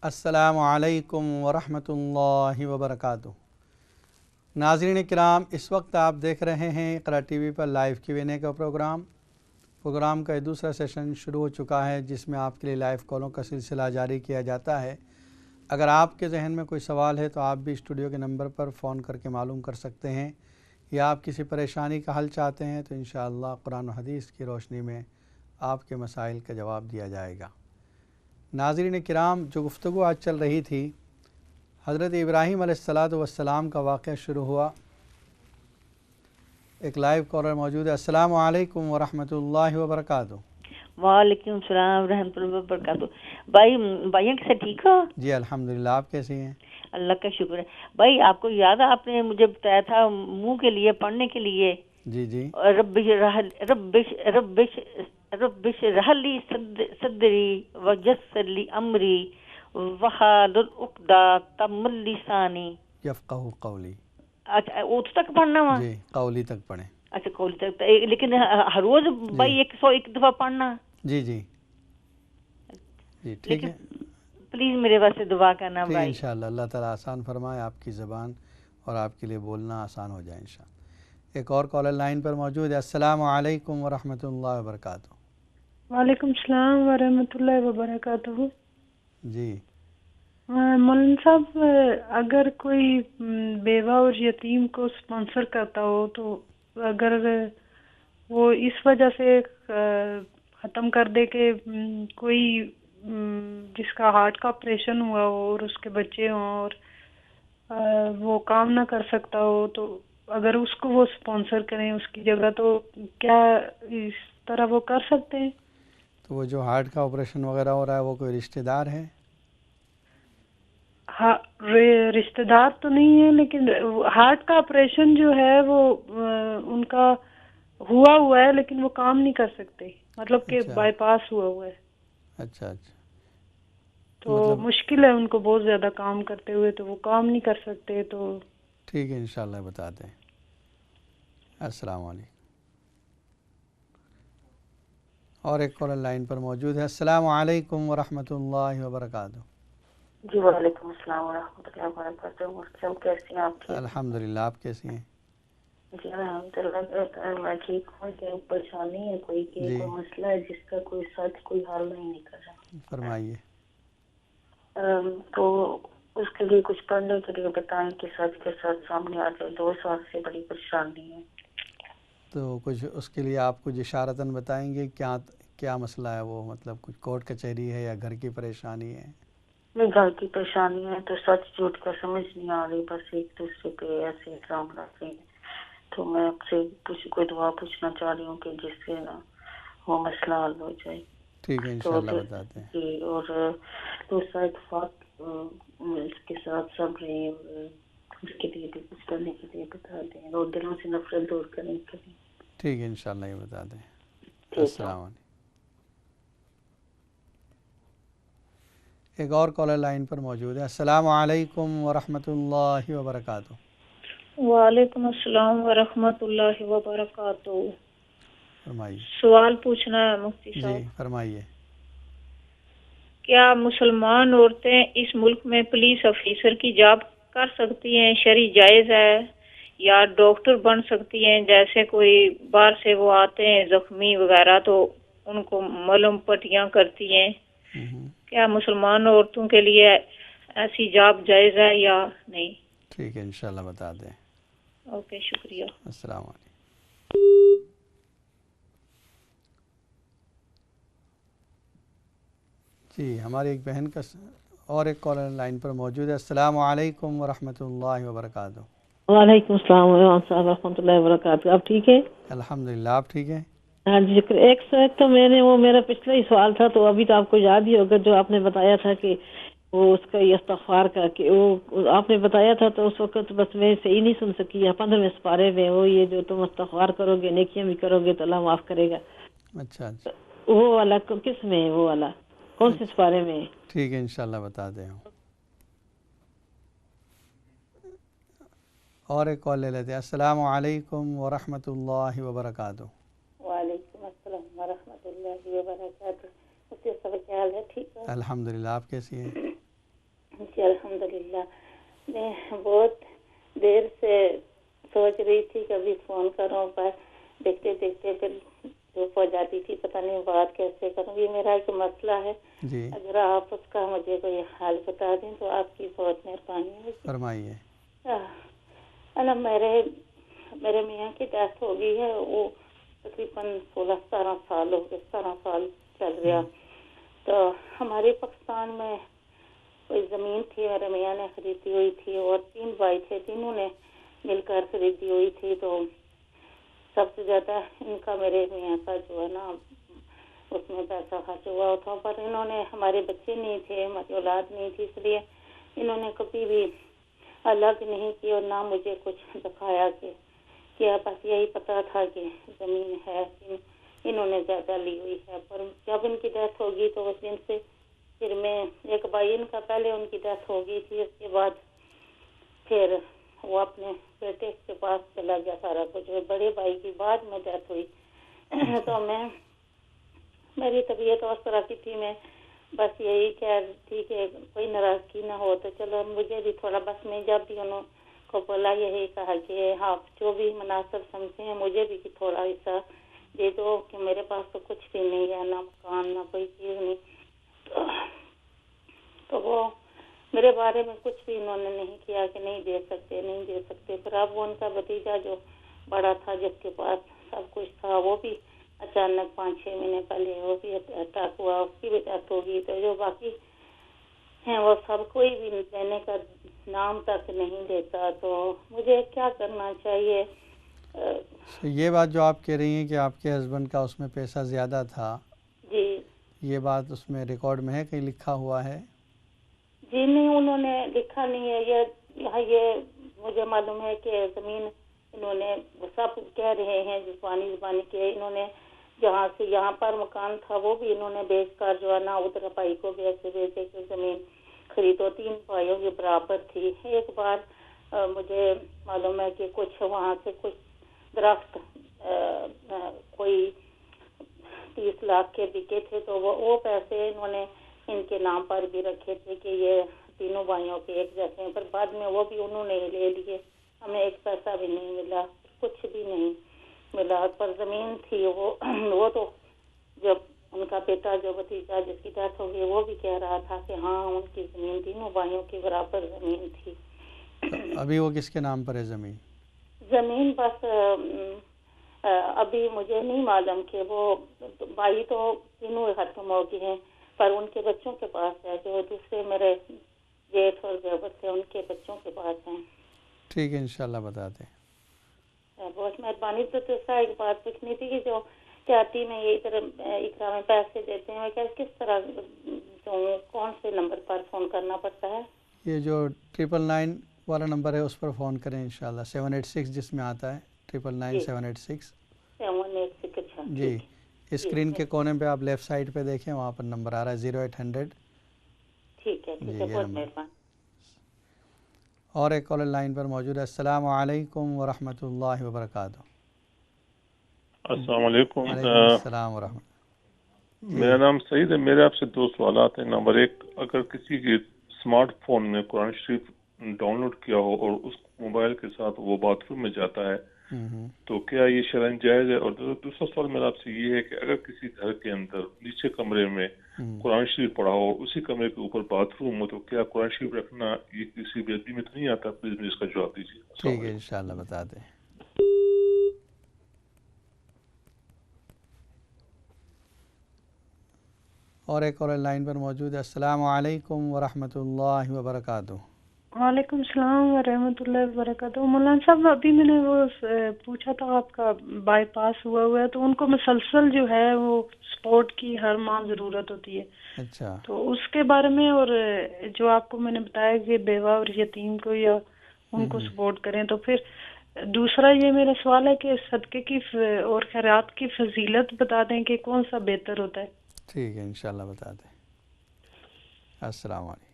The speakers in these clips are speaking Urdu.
السلام علیکم ورحمۃ اللہ وبرکاتہ۔ ناظرین کرام، اس وقت آپ دیکھ رہے ہیں اقرا ٹی وی پر لائیو Q&A کا پروگرام کا دوسرا سیشن شروع ہو چکا ہے، جس میں آپ کے لیے لائیو کالوں کا سلسلہ جاری کیا جاتا ہے۔ اگر آپ کے ذہن میں کوئی سوال ہے تو آپ بھی اسٹوڈیو کے نمبر پر فون کر کے معلوم کر سکتے ہیں، یا آپ کسی پریشانی کا حل چاہتے ہیں تو انشاءاللہ قرآن و حدیث کی روشنی میں آپ کے مسائل کا جواب دیا جائے گا۔ ناظرین کرام، جو گفتگو آج چل رہی تھی، حضرت ابراہیم علیہ السلام کا واقعہ شروع ہوا۔ ایک لائیو کالر موجود ہے۔ السلام علیکم ورحمۃ اللہ وبرکاتہ۔ وعلیکم السلام ورحمۃ اللہ وبرکاتہ۔ بھائیوں کیسے ٹھیک ہو؟ جی الحمدللہ، آپ کیسی ہیں؟ اللہ کا شکر ہے۔ بھائی آپ کو یاد ہے، آپ نے مجھے بتایا تھا منہ کے لیے پڑھنے کے لیے، جی ربش رحلی صدری ویسر لی امری واحلل عقدۃ من لسانی یفقہوا قولی۔ اچھا، وہ تک پڑھنا ہوا؟ جی قولی تک پڑھیں۔ اچھا قولی تک، لیکن ہر روز بھائی 101 دفعہ پڑھنا؟ جی ٹھیک ہے، پلیز میرے واسطے دعا کرنا بھائی۔ انشاءاللہ اللہ تعالیٰ آسان فرمائے، آپ کی زبان اور آپ کے لیے بولنا آسان ہو جائے انشاءاللہ۔ ایک اور کالر لائن پر موجود ہے۔ السلام علیکم ورحمۃ اللہ وبرکاتہ۔ وعلیکم السلام ورحمۃ اللہ وبرکاتہ۔ جی مولانا صاحب، اگر کوئی بیوہ اور یتیم کو اسپانسر کرتا ہو تو اگر وہ اس وجہ سے ختم کر دے کہ کوئی جس کا ہارٹ کا آپریشن ہوا ہو اور اس کے بچے ہوں اور وہ کام نہ کر سکتا ہو، تو اگر اس کو وہ اسپانسر کریں اس کی جگہ، تو کیا اس طرح وہ کر سکتے ہیں؟ تو وہ جو ہارٹ کا آپریشن وغیرہ ہو رہا ہے، وہ کوئی رشتہ دار ہے؟ ہاں، رشتہ دار تو نہیں ہے، لیکن ہارٹ کا آپریشن جو ہے وہ ان کا ہوا ہے، لیکن وہ کام نہیں کر سکتے، مطلب کہ بائی پاس ہوا ہے۔ اچھا تو مشکل ہے ان کو بہت زیادہ کام کرتے ہوئے، تو وہ کام نہیں کر سکتے۔ تو ٹھیک ہے، انشاءاللہ بتاتے ہیں۔ السلام علیکم۔ اور ایک کالر لائن پر موجود ہے۔ السلام علیکم ورحمۃ اللہ وبرکاتہ۔ جی وعلیکم السلام ورحمۃ اللہ وبرکاتہ۔ مسلم کیسی ہیں آپ؟ الحمدللہ، آپ کیسی ہیں؟ جی الحمدللہ میں ٹھیک ہوں۔ کہ پریشانی ہے کوئی، کہ کوئی مسئلہ ہے جس کا کوئی سچ کوئی حل نہیں نکل رہا۔ فرمائیے۔ تو اس کے لیے کچھ پڑھنے کے لیے بتائیں کہ سچ کے ساتھ سامنے آ جائے۔ 2 سال سے بڑی پریشانی ہے۔ تو کچھ اس کے لیے آپ کچھ اشارتاً بتائیں گے کیا مسئلہ ہے وہ؟ مطلب کچھ کورٹ کچہری ہے یا گھر کی پریشانی ہے؟ نہیں، گھر کی پریشانی ہے، تو سچ جھوٹ کا سمجھ نہیں آ رہی، بس ایک دوسرے پہ ایسے الزام لگتے ہیں۔ تو میں آپ سے کوئی دعا پوچھنا چاہ رہی ہوں کہ جس سے نا وہ مسئلہ حل ہو جائے۔ ٹھیک ہے، انشاءاللہ بتاتے ہیں۔ جی، اور دوسرا اتفاق اس کے ساتھ سب رہے، اس کے لیے بھی کچھ کرنے کے لیے بتا دیں، اور دلوں سے نفرت دور کرنے کے لیے۔ ٹھیک ہے، انشاءاللہ یہ بتا دیں۔ السلام علیکم۔ ایک اور کالر لائن پر موجود ہے۔ السلام علیکم ورحمۃ اللہ وبرکاتہ۔ وعلیکم السلام ورحمۃ اللہ وبرکاتہ۔ فرمائیے۔ سوال پوچھنا ہے مفتی صاحب۔ جی فرمائیے۔ کیا مسلمان عورتیں اس ملک میں پولیس آفیسر کی جاب کر سکتی ہیں؟ شرعی جائز ہے؟ یا ڈاکٹر بن سکتی ہیں؟ جیسے کوئی باہر سے وہ آتے ہیں زخمی وغیرہ تو ان کو ملم پٹیاں کرتی ہیں، کیا مسلمان عورتوں کے لیے ایسی جاب جائز ہے یا نہیں؟ ٹھیک ہے، انشاءاللہ بتا دیں۔ اوکے، شکریہ۔ السلام علیکم۔ جی ہماری ایک بہن کا اور ایک کالر لائن پر موجود ہے۔ السلام علیکم ورحمۃ اللہ وبرکاتہ۔ وعلیکم السلام ورحمۃ اللہ وبرکاتہ۔ آپ ٹھیک ہے؟ الحمدللہ، آپ ٹھیک ہیں؟ ہاں جی شکر۔ ایک تو میں نے وہ میرا پچھلا ہی سوال تھا، تو ابھی تو آپ کو یاد ہی ہوگا جو آپ نے بتایا تھا کہ وہ اس کا استغفار کا، کہ وہ آپ نے بتایا تھا تو اس وقت بس میں صحیح نہیں سن سکی۔ 15ویں سپارے میں وہ یہ جو تم استغفار کرو گے نیکیاں بھی کرو گے تو اللہ معاف کرے گا۔ اچھا وہ والا کس میں ہے؟ وہ والا کون سے سپارے میں؟ ٹھیک ہے، انشاءاللہ بتا دیں۔ اور ایک کال لے لیتے ہیں۔ السلام علیکم ورحمۃ اللہ وبرکاتہ۔ وعلیکم السلام ورحمۃ اللہ وبرکاتہ۔ مجھے سب خیال ہے ٹھیک ہے؟ الحمدللہ، آپ کیسی ہیں؟ جی الحمدللہ. میں بہت دیر سے سوچ رہی تھی کہ ابھی فون کروں، پر دیکھتے دیکھتے پھر چپ ہو جاتی تھی، پتہ نہیں بات کیسے کروں. یہ میرا ایک مسئلہ ہے جی اگر آپ اس کا مجھے کوئی حل بتا دیں تو آپ کی بہت مہربانی ہوگی. فرمائیے. میرے میاں کی ڈیتھ ہو گئی ہے، وہ تقریباً 16-17 سال ہو گئے، 17 سال چل رہا. تو ہمارے پاکستان میں کوئی زمین تھی، میرے میاں نے خریدی ہوئی تھی، اور 3 بھائی تھے، تینوں نے مل کر خریدی ہوئی تھی. تو سب سے زیادہ ان کا میرے میاں کا جو ہے نا اس میں پیسہ خرچ ہوا تھا، پر انہوں نے، ہمارے بچے نہیں تھے، ہماری اولاد نہیں تھی، اس لیے انہوں نے کبھی بھی الگ نہیں کی اور نہ مجھے کچھ دکھایا کہ کیا. بس یہی پتا تھا کہ زمین ہے، انہوں نے زیادہ لی ہوئی ہے. پر جب ان کی ڈیتھ ہوگی تو اس دن سے پھر میں، ایک بھائی ان کا پہلے ان کی ڈیتھ ہو گئی تھی، اس کے بعد پھر وہ اپنے بیٹے کے پاس چلا گیا سارا کچھ. بڑے بھائی کی بعد میں ڈیتھ ہوئی. تو میری طبیعت اس طرح کی تھی، میں بس یہی کہہ رہی تھی کہ کوئی ناراضگی نہ ہو تو چلو مجھے بھی تھوڑا، بس میں جب بھی انہوں کو بولا یہی کہا کہ آپ جو بھی مناسب سمجھتے ہیں مجھے بھی تھوڑا حصہ دے دو، کہ میرے پاس تو کچھ بھی نہیں ہے، نہ مکان نہ کوئی چیز نہیں. تو وہ میرے بارے میں کچھ بھی انہوں نے نہیں کیا کہ نہیں دے سکتے نہیں دے سکتے. پھر اب وہ ان کا بھتیجا جو بڑا تھا، جس کے پاس سب کچھ تھا، وہ بھی اچانک 5-6 مہینے پہلے وہ بھی اٹیک ہوا، اس کی بھی ڈیتھ ہو گئی. تو جو باقی ہیں وہ سب کوئی بھی دینے کا نام تک نہیں دیتا. تو مجھے کیا کرنا چاہیے؟ یہ بات جو آپ کہہ رہی ہیں کہ آپ کے ہسبینڈ کا اس میں پیسہ زیادہ تھا، جی یہ بات اس میں ریکارڈ میں ہے، کہیں لکھا ہوا ہے؟ جی نہیں، انہوں نے لکھا نہیں ہے. یہ مجھے معلوم ہے کہ زمین انہوں نے سب کہہ رہے ہیں زبانی کے، انہوں نے جہاں سے یہاں پر مکان تھا وہ بھی انہوں نے بیچ کر جو ہے نا ادھر بھائی کو بھی ایسے بیچے کہ زمین خریدو. 3 بھائیوں کی برابر تھی. ایک بار مجھے معلوم ہے کہ کچھ وہاں سے کچھ درخت کوئی 30 لاکھ کے بکے تھے، تو وہ پیسے انہوں نے ان کے نام پر بھی رکھے تھے کہ یہ تینوں بھائیوں کے ایک جیسے ہیں. پر بعد میں وہ بھی انہوں نے لے لیے، ہمیں ایک پیسہ بھی نہیں ملا، کچھ بھی نہیں ملا. پر زمین تھی وہ تو جب ان کا بیٹا جو بھتیجا جس کی ڈیتھ ہو گئی وہ بھی کہہ رہا تھا کہ ہاں ان کی زمین تینوں بھائیوں کی برابر زمین تھی. ابھی وہ کس کے نام پر ہے زمین؟ زمین بس ابھی مجھے نہیں معلوم کہ وہ بھائی تو تینوں ختم ہو گئے ہیں، پر ان کے بچوں کے پاس ہے، جو دوسرے میرے جیٹھ اور زیور تھے ان کے بچوں کے پاس ہیں. ٹھیک ہے انشاءاللہ بتا دیں. بہت مہربانی. تو ایک بات پوچھنی تھی کہ جو چاہتی میں یہ ادھر اقرا میں پیسے دیتے ہیں، میں کس طرح کون سے نمبر پر فون کرنا پڑتا ہے؟ یہ جو 999 والا نمبر ہے اس پر فون کریں انشاءاللہ، 786 جس میں آتا ہے 999 786. 786. جی اسکرین کے کونے پہ آپ لیفٹ سائڈ پہ دیکھیں، وہاں پر نمبر آ رہا ہے 0800. ٹھیک ہے بہت مہربانی. اور ایک کالر لائن پر موجود ہے. السلام علیکم ورحمۃ اللہ وبرکاتہ. السلام علیکم. وعلیکم السلام ورحمۃ اللہ. میرا نام سعید ہے. میرے آپ سے 2 سوالات ہیں. نمبر 1، اگر کسی کے اسمارٹ فون میں قرآن شریف ڈاؤن لوڈ کیا ہو اور اس موبائل کے ساتھ وہ باتھ روم میں جاتا ہے تو کیا یہ شرعاً جائز ہے؟ اور دوسرا سوال میرا آپ سے یہ ہے کہ اگر کسی گھر کے اندر نیچے کمرے میں قرآن شریف پڑھا ہو، اسی کمرے کے اوپر باتھ روم ہو، تو کیا قرآن شریف رکھنا یہ کسی بے ادبی میں تو نہیں آتا؟ پلیز مجھے اس کا جواب دیجیے. ٹھیک ہے انشاءاللہ بتا دیں. اور ایک اور لائن پر موجود ہے. السلام علیکم ورحمۃ اللہ وبرکاتہ. وعلیکم السلام ورحمۃ اللہ وبرکاتہ. مولانا صاحب ابھی میں نے وہ پوچھا تھا آپ کا بائی پاس ہوا ہے تو ان کو مسلسل جو ہے وہ سپورٹ کی ہر ماہ ضرورت ہوتی ہے. اچھا. تو اس کے بارے میں، اور جو آپ کو میں نے بتایا کہ بیوہ اور یتیم کو یا ان کو سپورٹ کریں، تو پھر دوسرا یہ میرا سوال ہے کہ صدقے کی اور خیرات کی فضیلت بتا دیں کہ کون سا بہتر ہوتا ہے. ٹھیک ہے انشاءاللہ بتا دیں. السلام علیکم.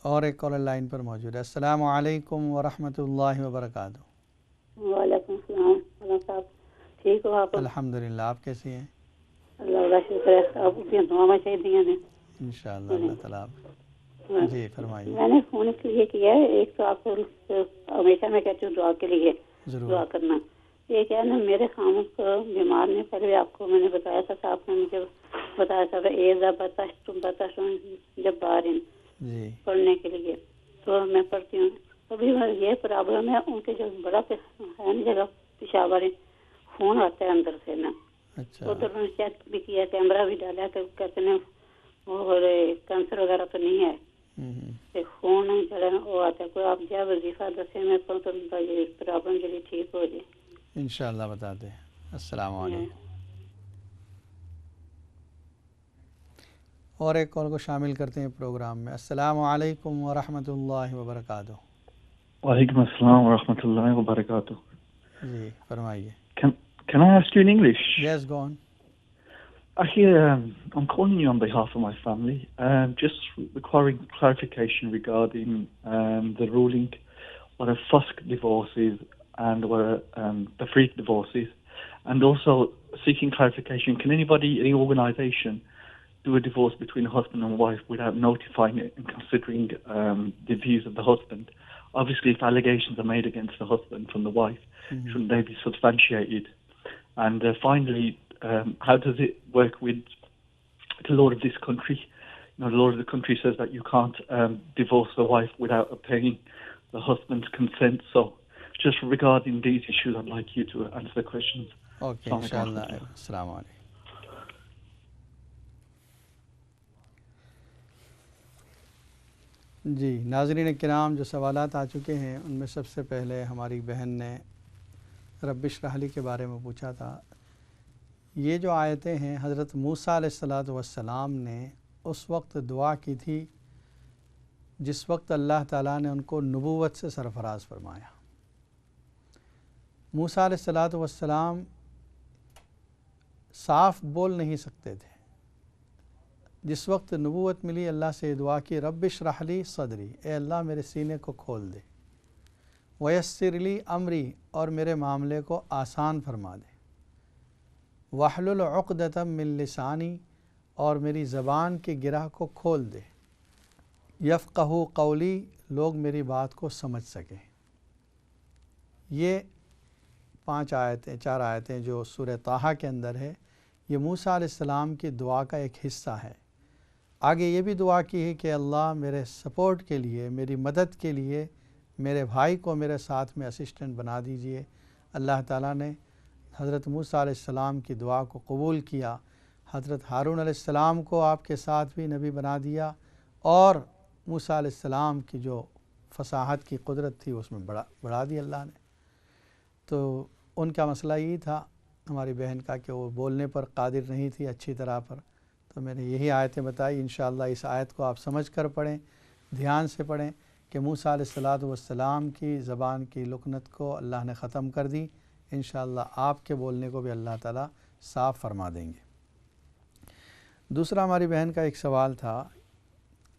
اور ایک کالر لائن پر موجود ہے. السلام علیکم ورحمۃ اللہ وبرکاتہ. وعلیکم السلام. مولانا صاحب ٹھیک ہو آپ؟ الحمدللہ. آپ کیسی ہیں؟ اللہ کا شکر ہے. آپ کی دعا میں چاہیے ہیں. انشاءاللہ اللہ تعالیٰ جی فرمائیے. میں نے فون اس لیے کیا ہے، ایک تو آپ کو ہمیشہ میں کہتی ہوں دعا کے لیے دعا کرنا. یہ کیا ہے نا، میرے خامد کو بیمار نے، پہلے آپ کو میں نے بتایا تھا، آپ نے مجھے بتایا تھا ایزا بتاش جبارن پڑھنے کے لیے، تو میں پڑھتی ہوں. ابھی یہ پرابلم ہے ان کے جو بڑا ہے نا جگہ پیشاب خون آتا ہے اندر سے نا. ادھر میں چیک بھی کیا، کیمرہ بھی ڈالا تو کہتے ہیں اور کینسر وغیرہ تو نہیں ہے، خون جو ہے وہ آتا ہے. کوئی آپ کیا وظیفہ دسے میں تو یہ پرابلم جلدی ٹھیک ہو جائے. انشاءاللہ بتاتے ہیں. السلام علیکم. اور ایک کال کو شامل کرتے ہیں پروگرام میں. السلام علیکم ورحمۃ اللہ وبرکاتہ. وعلیکم السلام ورحمۃ اللہ وبرکاتہ. جی فرمائیے. Can I ask you in English? Yes, go on. Actually, I'm calling you on behalf of my family, just requiring clarification regarding the ruling what a FUSC divorce is and what the freak divorce is, and also seeking clarification. Can anybody, any organisation, do a divorce between a husband and wife without notifying it and considering the views of the husband? Obviously, if allegations are made against the husband from the wife, shouldn't they be substantiated? And finally, how does it work with the law of this country? You know, the law of the country says that you can't divorce a wife without obtaining the husband's consent. So, just regarding these issues, I'd like you to answer the questions. Okay, inshallah. Assalamu alaikum. جی ناظرین کرام، جو سوالات آ چکے ہیں ان میں سب سے پہلے ہماری بہن نے رب اشرح لی کے بارے میں پوچھا تھا. یہ جو آیتیں ہیں حضرت موسیٰ علیہ السلام نے اس وقت دعا کی تھی جس وقت اللہ تعالیٰ نے ان کو نبوت سے سرفراز فرمایا. موسیٰ علیہ السلام صاف بول نہیں سکتے تھے. جس وقت نبوت ملی اللہ سے دعا کی رب اشرح لی صدری، اے اللہ میرے سینے کو کھول دے، ویسر لی امری، اور میرے معاملے کو آسان فرما دے، واحلل عقدۃ من لسانی، اور میری زبان کے گرہ کو کھول دے، یفقہوا قولی، لوگ میری بات کو سمجھ سکیں. یہ 4 آیتیں جو سورہ طٰہٰ کے اندر ہے، یہ موسیٰ علیہ السلام کی دعا کا ایک حصہ ہے. آگے یہ بھی دعا کی ہے کہ اللہ میرے سپورٹ کے لیے، میری مدد کے لیے میرے بھائی کو میرے ساتھ میں اسسٹنٹ بنا دیجئے. اللہ تعالیٰ نے حضرت موسیٰ علیہ السلام کی دعا کو قبول کیا. حضرت ہارون علیہ السلام کو آپ کے ساتھ بھی نبی بنا دیا، اور موسیٰ علیہ السلام کی جو فصاحت کی قدرت تھی اس میں بڑھا دی اللہ نے. تو ان کا مسئلہ یہی تھا ہماری بہن کا کہ وہ بولنے پر قادر نہیں تھی اچھی طرح پر. تو میں نے یہی آیتیں بتائی. انشاءاللہ اس آیت کو آپ سمجھ کر پڑھیں، دھیان سے پڑھیں کہ موسیٰ علیہ السلام کی زبان کی لکنت کو اللہ نے ختم کر دی. انشاءاللہ آپ کے بولنے کو بھی اللہ تعالیٰ صاف فرما دیں گے. دوسرا ہماری بہن کا ایک سوال تھا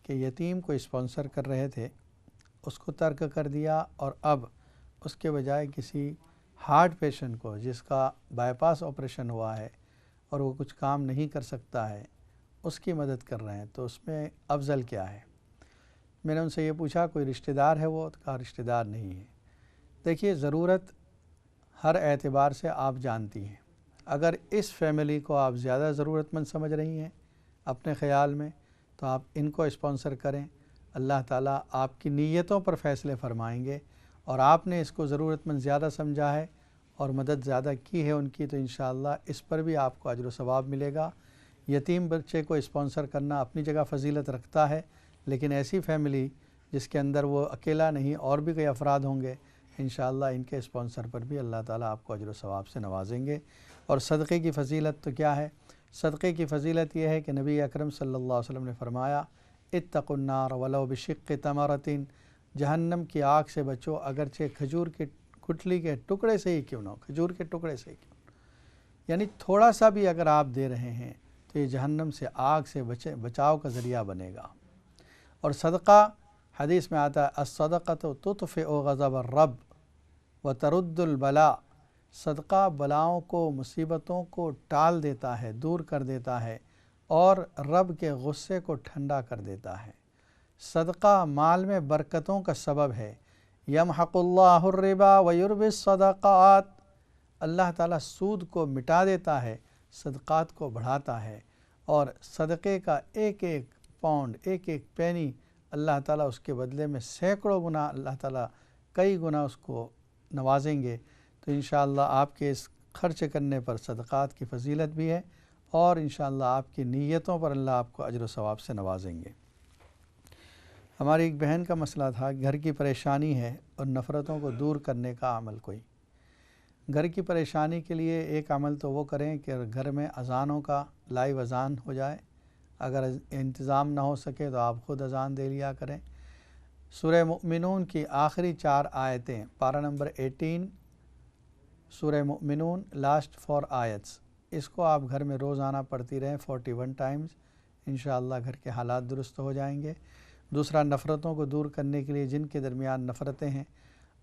کہ یتیم کو اسپانسر کر رہے تھے، اس کو ترک کر دیا، اور اب اس کے بجائے کسی ہارٹ پیشنٹ کو جس کا بائی پاس آپریشن ہوا ہے اور وہ کچھ کام نہیں کر سکتا ہے، اس کی مدد کر رہے ہیں، تو اس میں افضل کیا ہے؟ میں نے ان سے یہ پوچھا کوئی رشتہ دار ہے؟ وہ کہا رشتہ دار نہیں ہے. دیکھیے ضرورت ہر اعتبار سے آپ جانتی ہیں. اگر اس فیملی کو آپ زیادہ ضرورت مند سمجھ رہی ہیں اپنے خیال میں، تو آپ ان کو اسپانسر کریں. اللہ تعالیٰ آپ کی نیتوں پر فیصلے فرمائیں گے، اور آپ نے اس کو ضرورت مند زیادہ سمجھا ہے اور مدد زیادہ کی ہے ان کی، تو انشاءاللہ اس پر بھی آپ کو اجر و ثواب ملے گا. یتیم بچے کو اسپانسر کرنا اپنی جگہ فضیلت رکھتا ہے، لیکن ایسی فیملی جس کے اندر وہ اکیلا نہیں اور بھی کئی افراد ہوں گے، انشاءاللہ ان کے اسپانسر پر بھی اللہ تعالیٰ آپ کو اجر و ثواب سے نوازیں گے. اور صدقے کی فضیلت تو کیا ہے؟ صدقے کی فضیلت یہ ہے کہ نبی اکرم صلی اللہ علیہ وسلم نے فرمایا اتقوا النار ولو بشق تمرۃ، جہنم کی آگ سے بچو اگرچہ کھجور کی گٹھلی کے ٹکڑے سے ہی کیوں نہ ہو، کھجور کے ٹکڑے سے ہی کیوں نہ ہو. یعنی تھوڑا سا بھی اگر آپ دے رہے ہیں تو یہ جہنم سے آگ سے بچاؤ کا ذریعہ بنے گا. اور صدقہ حدیث میں آتا ہے الصدقۃ تطفئ غضب الرب وترد البلاء، صدقہ بلاؤں کو، مصیبتوں کو ٹال دیتا ہے، دور کر دیتا ہے، اور رب کے غصے کو ٹھنڈا کر دیتا ہے۔ صدقہ مال میں برکتوں کا سبب ہے۔ یمحق اللہ الربا ویربی الصدقات، اللہ تعالیٰ سود کو مٹا دیتا ہے، صدقات کو بڑھاتا ہے، اور صدقے کا ایک ایک پاؤنڈ، ایک ایک پینی اللہ تعالیٰ اس کے بدلے میں سینکڑوں گنا، اللہ تعالیٰ کئی گنا اس کو نوازیں گے۔ تو انشاءاللہ آپ کے اس خرچ کرنے پر صدقات کی فضیلت بھی ہے، اور انشاءاللہ آپ کی نیتوں پر اللہ آپ کو اجر و ثواب سے نوازیں گے۔ ہماری ایک بہن کا مسئلہ تھا، گھر کی پریشانی ہے اور نفرتوں کو دور کرنے کا عمل کوئی۔ گھر کی پریشانی کے لیے ایک عمل تو وہ کریں کہ گھر میں اذانوں کا لائیو اذان ہو جائے، اگر انتظام نہ ہو سکے تو آپ خود اذان دے لیا کریں۔ سورہ مؤمنون کی آخری 4 آیتیں، پارہ نمبر 18 سورہ مؤمنون، لاسٹ 4 آیتس، اس کو آپ گھر میں روزانہ پڑھتی رہیں 41 ٹائمز، انشاءاللہ گھر کے حالات درست ہو جائیں گے۔ دوسرا، نفرتوں کو دور کرنے کے لیے جن کے درمیان نفرتیں ہیں،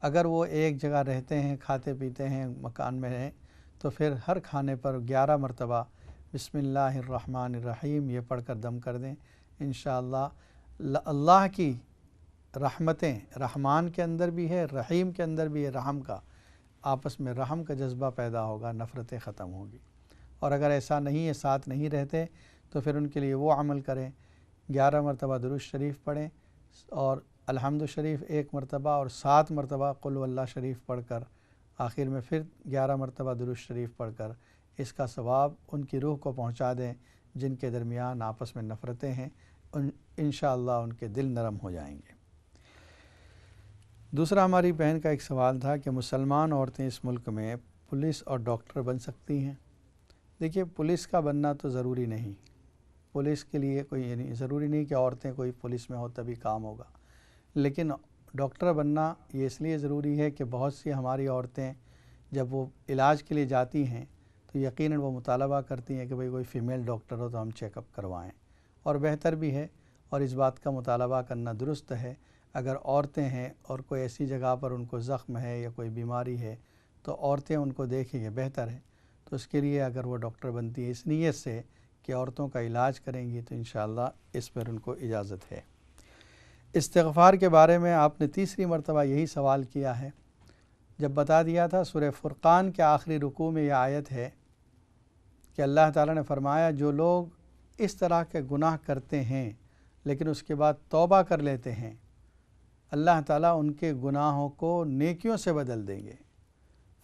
اگر وہ ایک جگہ رہتے ہیں، کھاتے پیتے ہیں، مکان میں ہیں، تو پھر ہر کھانے پر 11 مرتبہ بسم اللہ الرحمن الرحیم یہ پڑھ کر دم کر دیں۔ انشاءاللہ اللہ کی رحمتیں، رحمان کے اندر بھی ہے، رحیم کے اندر بھی ہے، رحم کا، آپس میں رحم کا جذبہ پیدا ہوگا، نفرتیں ختم ہوگی۔ اور اگر ایسا نہیں ہے، ساتھ نہیں رہتے، تو پھر ان کے لیے وہ عمل کریں، 11 مرتبہ درود شریف پڑھیں، اور الحمد شریف 1 مرتبہ، اور 7 مرتبہ قل واللہ شریف پڑھ کر، آخر میں پھر 11 مرتبہ درود شریف پڑھ کر اس کا ثواب ان کی روح کو پہنچا دیں جن کے درمیان آپس میں نفرتیں ہیں، انشاءاللہ ان کے دل نرم ہو جائیں گے۔ دوسرا، ہماری بہن کا ایک سوال تھا کہ مسلمان عورتیں اس ملک میں پولیس اور ڈاکٹر بن سکتی ہیں؟ دیکھیے، پولیس کا بننا تو ضروری نہیں، پولیس کے لیے کوئی یعنی ضروری نہیں کہ عورتیں کوئی پولیس میں ہو تبھی کام ہوگا، لیکن ڈاکٹر بننا یہ اس لیے ضروری ہے کہ بہت سی ہماری عورتیں جب وہ علاج کے لیے جاتی ہیں تو یقیناً وہ مطالبہ کرتی ہیں کہ بھئی کوئی فیمیل ڈاکٹر ہو تو ہم چیک اپ کروائیں، اور بہتر بھی ہے، اور اس بات کا مطالبہ کرنا درست ہے۔ اگر عورتیں ہیں اور کوئی ایسی جگہ پر ان کو زخم ہے یا کوئی بیماری ہے تو عورتیں ان کو دیکھیں گے، بہتر ہے، تو اس کے لیے اگر وہ ڈاکٹر بنتی ہے اس نیت سے کہ عورتوں کا علاج کریں گی تو انشاءاللہ اس پر ان کو اجازت ہے۔ استغفار کے بارے میں آپ نے تیسری مرتبہ یہی سوال کیا ہے، جب بتا دیا تھا سورہ فرقان کے آخری رکوع میں یہ آیت ہے کہ اللہ تعالیٰ نے فرمایا جو لوگ اس طرح کے گناہ کرتے ہیں لیکن اس کے بعد توبہ کر لیتے ہیں، اللہ تعالیٰ ان کے گناہوں کو نیکیوں سے بدل دیں گے۔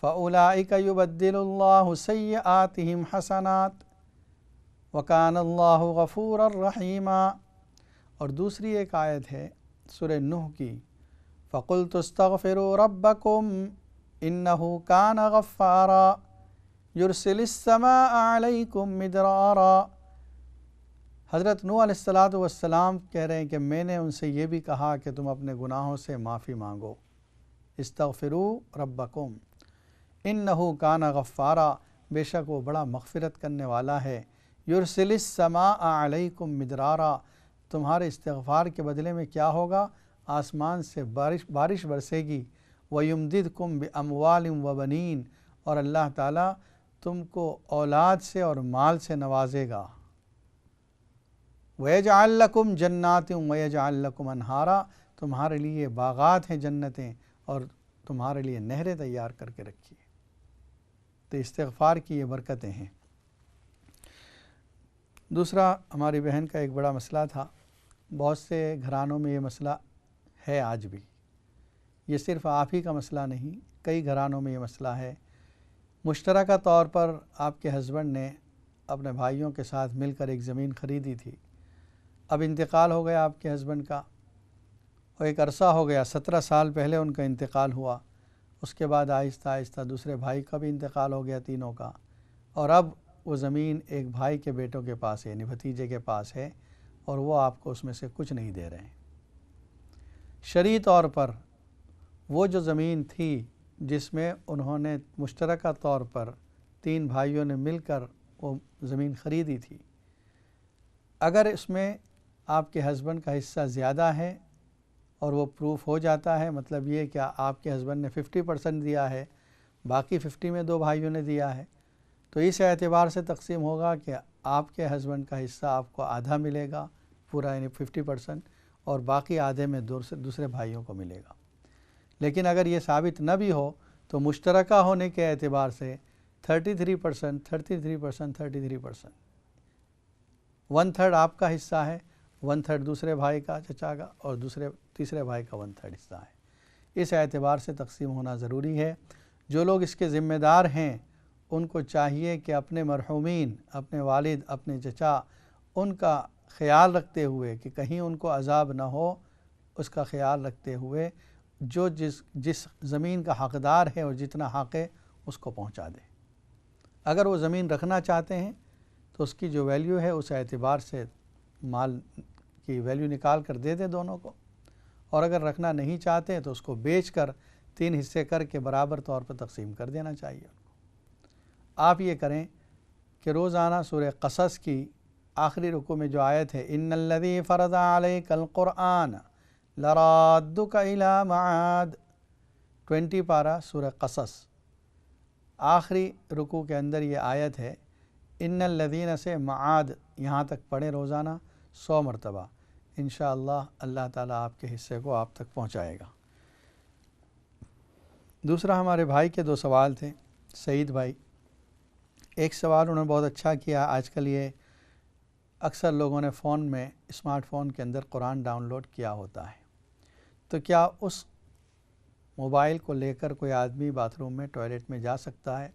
فَأُولَئِكَ يُبَدِّلُ اللَّهُ سَيِّئَاتِهِمْ حَسَنَاتٍ وَكَانَ اللَّهُ غَفُورًا رَحِيمًا۔ اور دوسری ایک آیت ہے سورہ نوح کی، فَقُلْتُ اسْتَغْفِرُوا رَبَّكُمْ إِنَّهُ كَانَ غَفَّارًا يُرْسِلِ السَّمَاءَ عَلَيْكُمْ مِدْرَارًا۔ حضرت نوح علیہ السلام کہہ رہے ہیں کہ میں نے ان سے یہ بھی کہا کہ تم اپنے گناہوں سے معافی مانگو، استغفروا ربکم انہ کان غفارا، بے شک وہ بڑا مغفرت کرنے والا ہے، یرسل السماء علیکم مدرارا، تمہارے استغفار کے بدلے میں کیا ہوگا؟ آسمان سے بارش برسے گی، وَيُمْدِدْكُمْ بِأَمْوَالٍ وَبَنِينَ، اور اللہ تعالیٰ تم کو اولاد سے اور مال سے نوازے گا، وَيَجْعَلْ لَكُمْ جَنَّاتٍ وَيَجْعَلْ لَكُمْ أَنْهَارًا، تمہارے لیے باغات ہیں، جنتیں، اور تمہارے لیے نہریں تیار کر کے رکھی ہے۔ تو استغفار کی یہ برکتیں ہیں۔ دوسرا، ہماری بہن کا ایک بڑا مسئلہ تھا، بہت سے گھرانوں میں یہ مسئلہ ہے آج بھی، یہ صرف آپ ہی کا مسئلہ نہیں، کئی گھرانوں میں یہ مسئلہ ہے۔ مشترکہ طور پر آپ کے ہسبینڈ نے اپنے بھائیوں کے ساتھ مل کر ایک زمین خریدی تھی، اب انتقال ہو گیا آپ کے ہسبینڈ کا، اور ایک عرصہ ہو گیا، 17 سال پہلے ان کا انتقال ہوا، اس کے بعد آہستہ آہستہ دوسرے بھائی کا بھی انتقال ہو گیا، تینوں کا، اور اب وہ زمین ایک بھائی کے بیٹوں کے پاس ہے، یعنی بھتیجے کے پاس ہے، اور وہ آپ کو اس میں سے کچھ نہیں دے رہے ہیں۔ شرعی طور پر وہ جو زمین تھی جس میں انہوں نے مشترکہ طور پر 3 بھائیوں نے مل کر وہ زمین خریدی تھی، اگر اس میں آپ کے ہسبینڈ کا حصہ زیادہ ہے اور وہ پروف ہو جاتا ہے، مطلب یہ کہ آپ کے ہسبینڈ نے 50% دیا ہے، باقی 50 میں 2 بھائیوں نے دیا ہے، تو اس اعتبار سے تقسیم ہوگا کہ آپ کے ہسبینڈ کا حصہ آپ کو آدھا ملے گا پورا، یعنی 50%، اور باقی آدھے میں دوسرے بھائیوں کو ملے گا۔ لیکن اگر یہ ثابت نہ بھی ہو تو مشترکہ ہونے کے اعتبار سے 33%، 1/3 آپ کا حصہ ہے، 1/3 دوسرے بھائی کا، چچا کا، اور تیسرے بھائی کا 1/3 حصہ ہے۔ اس اعتبار سے تقسیم ہونا ضروری ہے۔ جو لوگ اس کے ذمہ دار ہیں ان کو چاہیے کہ اپنے مرحومین، اپنے والد، اپنے چچا، ان کا خیال رکھتے ہوئے کہ کہیں ان کو عذاب نہ ہو، اس کا خیال رکھتے ہوئے جو جس زمین کا حقدار ہے اور جتنا حق ہے اس کو پہنچا دے۔ اگر وہ زمین رکھنا چاہتے ہیں تو اس کی جو ویلیو ہے اس اعتبار سے مال کی ویلیو نکال کر دے دیں دونوں کو، اور اگر رکھنا نہیں چاہتے تو اس کو بیچ کر 3 حصے کر کے برابر طور پر تقسیم کر دینا چاہیے ان کو۔ آپ یہ کریں کہ روزانہ سورہ قصص کی آخری رکوع میں جو آیت ہے ان الذی فرض علیک القرآن لرادک الی معاد، 20 پارہ سورہ قصص، آخری رکوع کے اندر یہ آیت ہے، ان الذین سے معاد یہاں تک پڑھیں روزانہ 100 مرتبہ، انشاءاللہ اللہ تعالیٰ آپ کے حصے کو آپ تک پہنچائے گا۔ دوسرا ہمارے بھائی کے 2 سوال تھے، سعید بھائی۔ ایک سوال انہوں نے بہت اچھا کیا، آج کل یہ اکثر لوگوں نے فون میں، اسمارٹ فون کے اندر قرآن ڈاؤن لوڈ کیا ہوتا ہے، تو کیا اس موبائل کو لے کر کوئی آدمی باتھ روم میں، ٹوائلٹ میں جا سکتا ہے؟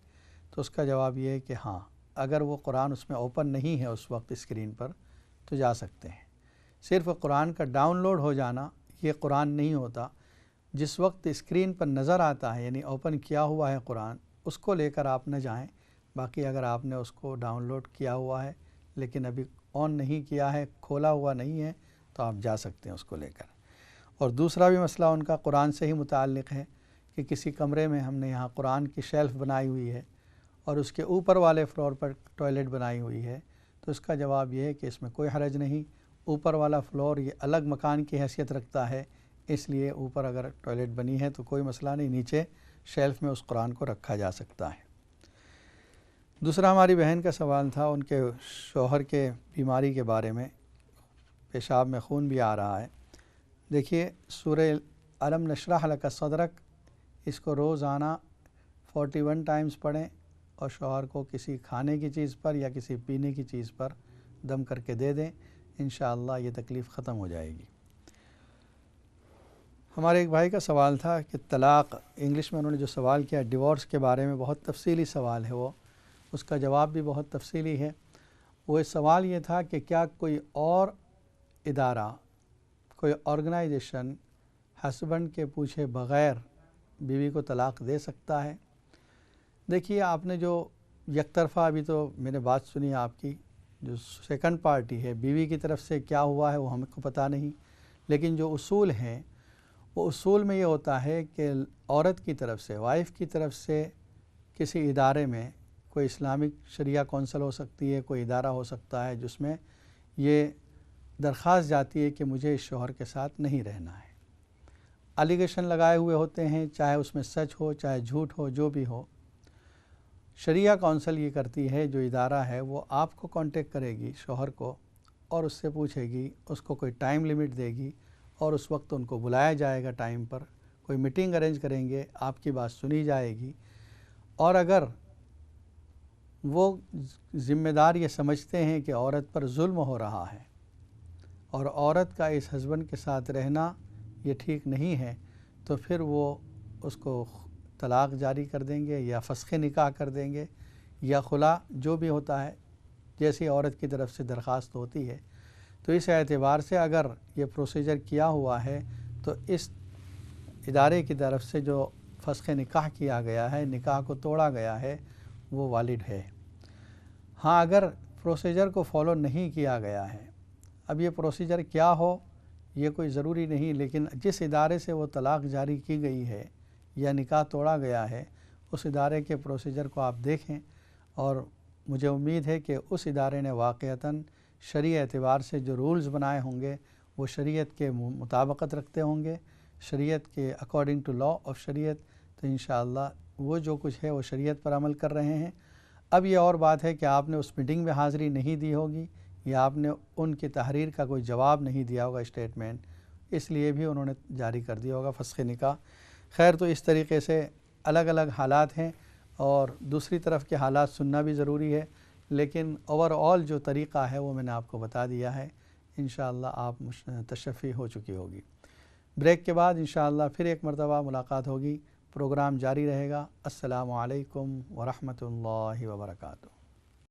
تو اس کا جواب یہ ہے کہ ہاں، اگر وہ قرآن اس میں اوپن نہیں ہے اس وقت اسکرین پر تو جا سکتے ہیں۔ صرف قرآن کا ڈاؤن لوڈ ہو جانا یہ قرآن نہیں ہوتا، جس وقت اسکرین پر نظر آتا ہے یعنی اوپن کیا ہوا ہے قرآن، اس کو لے کر آپ نہ جائیں۔ باقی اگر آپ نے اس کو ڈاؤن لوڈ کیا ہوا ہے لیکن ابھی آن نہیں کیا ہے، کھولا ہوا نہیں ہے، تو آپ جا سکتے ہیں اس کو لے کر۔ اور دوسرا بھی مسئلہ ان کا قرآن سے ہی متعلق ہے کہ کسی کمرے میں ہم نے یہاں قرآن کی شیلف بنائی ہوئی ہے اور اس کے اوپر والے فلور پر ٹوائلٹ بنائی ہوئی ہے، تو اس کا جواب یہ ہے کہ اس میں کوئی حرج نہیں۔ اوپر والا فلور یہ الگ مکان کی حیثیت رکھتا ہے، اس لیے اوپر اگر ٹوائلٹ بنی ہے تو کوئی مسئلہ نہیں، نیچے شیلف میں اس قرآن کو رکھا جا سکتا ہے۔ دوسرا ہماری بہن کا سوال تھا ان کے شوہر کے بیماری کے بارے میں، پیشاب میں خون بھی آ رہا ہے۔ دیکھیے سورہ الم نشرح لک صدرک، اس کو روزانہ 41 ٹائمز پڑھیں اور شوہر کو کسی کھانے کی چیز پر یا کسی پینے کی چیز پر دم کر کے دے دیں، انشاءاللہ یہ تکلیف ختم ہو جائے گی۔ ہمارے ایک بھائی کا سوال تھا کہ طلاق، انگلش میں انہوں نے جو سوال کیا ڈیورس کے بارے میں، بہت تفصیلی سوال ہے وہ، اس کا جواب بھی بہت تفصیلی ہے۔ وہ سوال یہ تھا کہ کیا کوئی اور ادارہ، کوئی آرگنائزیشن ہسبینڈ کے پوچھے بغیر بیوی کو طلاق دے سکتا ہے؟ دیکھیے آپ نے جو یک طرفہ ابھی تو میں نے بات سنی آپ کی، جو سیکنڈ پارٹی ہے بیوی کی طرف سے کیا ہوا ہے وہ ہم کو پتہ نہیں، لیکن جو اصول ہیں وہ اصول میں یہ ہوتا ہے کہ عورت کی طرف سے، وائف کی طرف سے کسی ادارے میں، کوئی اسلامک شریعہ کونسل ہو سکتی ہے، کوئی ادارہ ہو سکتا ہے جس میں یہ درخواست جاتی ہے کہ مجھے اس شوہر کے ساتھ نہیں رہنا ہے۔ الیگیشن لگائے ہوئے ہوتے ہیں، چاہے اس میں سچ ہو چاہے جھوٹ ہو، جو بھی ہو، شریعہ کونسل یہ کرتی ہے، جو ادارہ ہے وہ آپ کو کانٹیکٹ کرے گی شوہر کو اور اس سے پوچھے گی، اس کو کوئی ٹائم لیمٹ دے گی اور اس وقت ان کو بلایا جائے گا ٹائم پر، کوئی میٹنگ ارینج کریں گے، آپ کی بات سنی جائے گی، اور اگر وہ ذمہ دار یہ سمجھتے ہیں کہ عورت پر ظلم ہو رہا ہے اور عورت کا اس ہسبینڈ کے ساتھ رہنا یہ ٹھیک نہیں ہے، تو پھر وہ اس کو طلاق جاری کر دیں گے یا فسخ نکاح کر دیں گے یا خلا، جو بھی ہوتا ہے جیسی عورت کی طرف سے درخواست ہوتی ہے۔ تو اس اعتبار سے اگر یہ پروسیجر کیا ہوا ہے تو اس ادارے کی طرف سے جو فسخ نکاح کیا گیا ہے، نکاح کو توڑا گیا ہے، وہ والڈ ہے۔ ہاں اگر پروسیجر کو فالو نہیں کیا گیا ہے، اب یہ پروسیجر کیا ہو یہ کوئی ضروری نہیں، لیکن جس ادارے سے وہ طلاق جاری کی گئی ہے یا نکاح توڑا گیا ہے، اس ادارے کے پروسیجر کو آپ دیکھیں، اور مجھے امید ہے کہ اس ادارے نے واقعتاً شرعی اعتبار سے جو رولز بنائے ہوں گے وہ شریعت کے مطابقت رکھتے ہوں گے، شریعت کے اکارڈنگ ٹو لا آف شریعت، تو انشاءاللہ وہ جو کچھ ہے وہ شریعت پر عمل کر رہے ہیں۔ اب یہ اور بات ہے کہ آپ نے اس میٹنگ میں حاضری نہیں دی ہوگی یا آپ نے ان کی تحریر کا کوئی جواب نہیں دیا ہوگا اسٹیٹمنٹ، اس لیے بھی انہوں نے جاری کر دیا ہوگا فسخ نکاح۔ خیر، تو اس طریقے سے الگ الگ حالات ہیں اور دوسری طرف کے حالات سننا بھی ضروری ہے، لیکن اوور آل جو طریقہ ہے وہ میں نے آپ کو بتا دیا ہے، انشاءاللہ آپ تشفی ہو چکی ہوگی۔ بریک کے بعد انشاءاللہ پھر ایک مرتبہ ملاقات ہوگی، پروگرام جاری رہے گا۔ السلام علیکم ورحمۃ اللہ وبرکاتہ۔